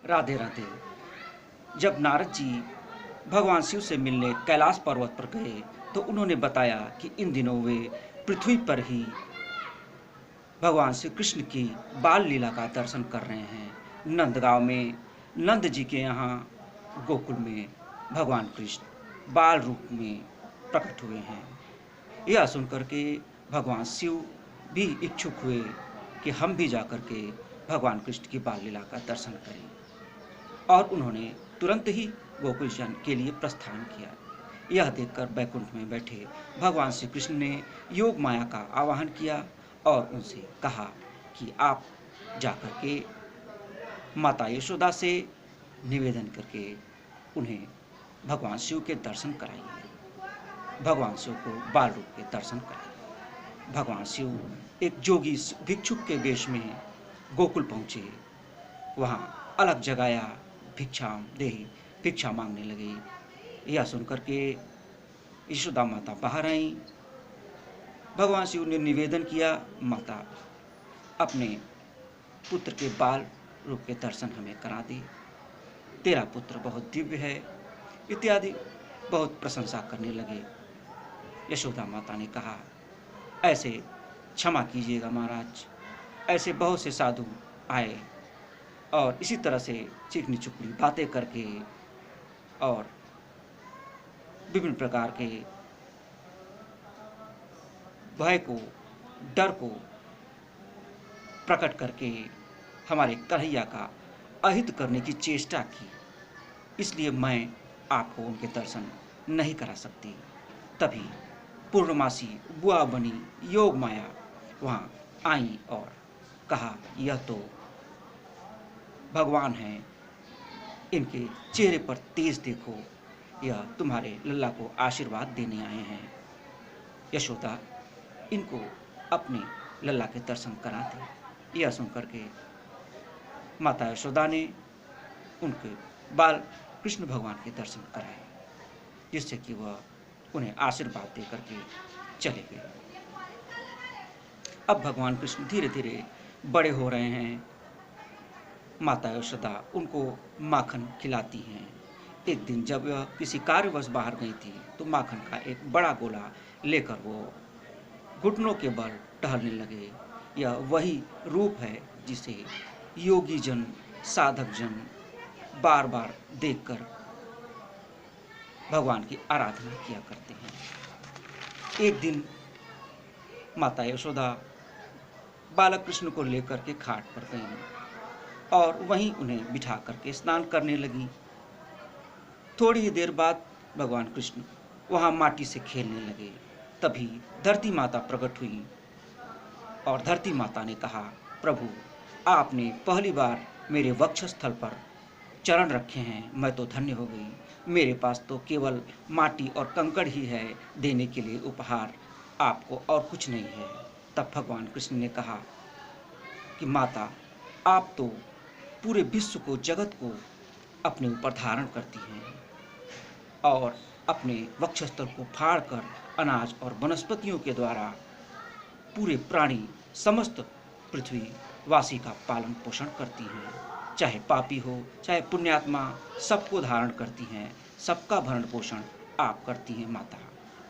राधे राधे। जब नारद जी भगवान शिव से मिलने कैलाश पर्वत पर गए तो उन्होंने बताया कि इन दिनों वे पृथ्वी पर ही भगवान श्री कृष्ण की बाल लीला का दर्शन कर रहे हैं। नंदगांव में नंद जी के यहाँ गोकुल में भगवान कृष्ण बाल रूप में प्रकट हुए हैं। यह सुनकर के भगवान शिव भी इच्छुक हुए कि हम भी जाकर के भगवान कृष्ण की बाल लीला का दर्शन करें, और उन्होंने तुरंत ही गोकुल के लिए प्रस्थान किया। यह देखकर बैकुंठ में बैठे भगवान श्री कृष्ण ने योग माया का आवाहन किया और उनसे कहा कि आप जाकर के माता यशोदा से निवेदन करके उन्हें भगवान शिव के दर्शन कराइए, भगवान शिव को बाल रूप के दर्शन कराइए। भगवान शिव एक जोगी भिक्षुक के वेश में गोकुल पहुँचे। वहाँ अलग जगाया भिक्षा मांगने लगे। यह सुनकर के यशोदा माता बाहर आई। भगवान शिव ने निवेदन किया, माता अपने पुत्र के बाल रूप के दर्शन हमें करा दे, तेरा पुत्र बहुत दिव्य है इत्यादि बहुत प्रशंसा करने लगे। यशोदा माता ने कहा, ऐसे क्षमा कीजिएगा महाराज, ऐसे बहुत से साधु आए और इसी तरह से चिकनी चुपड़ी बातें करके और विभिन्न प्रकार के भय को, डर को प्रकट करके हमारे कन्हैया का अहित करने की चेष्टा की, इसलिए मैं आपको उनके दर्शन नहीं करा सकती। तभी पूर्णमासी बुआ बनी योग माया वहाँ आई और कहा, यह तो भगवान हैं, इनके चेहरे पर तेज देखो, यह तुम्हारे लल्ला को आशीर्वाद देने आए हैं। यशोदा इनको अपने लल्ला के दर्शन करा दे। यह सुनकर के माता यशोदा ने उनके बाल कृष्ण भगवान के दर्शन कराए, जिससे कि वह उन्हें आशीर्वाद दे करके चले गए। अब भगवान कृष्ण धीरे धीरे बड़े हो रहे हैं। माता यशोदा उनको माखन खिलाती हैं। एक दिन जब वह किसी कार्यवश बाहर गई थी तो माखन का एक बड़ा गोला लेकर वो घुटनों के बल टहलने लगे। यह वही रूप है जिसे योगी जन, साधक जन बार बार देखकर भगवान की आराधना किया करते हैं। एक दिन माता यशोदा बालक कृष्ण को लेकर के घाट पर गईं और वहीं उन्हें बिठा करके स्नान करने लगी। थोड़ी ही देर बाद भगवान कृष्ण वहाँ माटी से खेलने लगे। तभी धरती माता प्रकट हुई और धरती माता ने कहा, प्रभु आपने पहली बार मेरे वक्षस्थल पर चरण रखे हैं, मैं तो धन्य हो गई। मेरे पास तो केवल माटी और कंकड़ ही है देने के लिए उपहार, आपको और कुछ नहीं है। तब भगवान कृष्ण ने कहा कि माता, आप तो पूरे विश्व को, जगत को अपने ऊपर धारण करती हैं और अपने वक्षस्थल को फाड़कर अनाज और वनस्पतियों के द्वारा पूरे प्राणी, समस्त पृथ्वी वासी का पालन पोषण करती हैं। चाहे पापी हो चाहे पुण्यात्मा, सबको धारण करती हैं, सबका भरण पोषण आप करती हैं। माता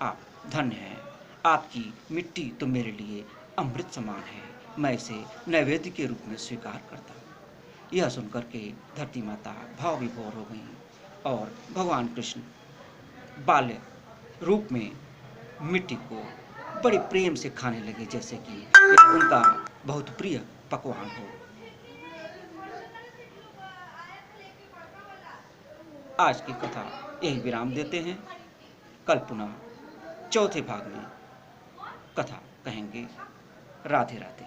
आप धन्य हैं, आपकी मिट्टी तो मेरे लिए अमृत समान है, मैं इसे नैवेद्य के रूप में स्वीकार करता हूँ। यह सुनकर के धरती माता भाव विभोर हो गई और भगवान कृष्ण बाल्य रूप में मिट्टी को बड़े प्रेम से खाने लगे, जैसे कि उनका बहुत प्रिय पकवान हो। आज की कथा यही विराम देते हैं। कल पुनः चौथे भाग में कथा कहेंगे। राधे राधे।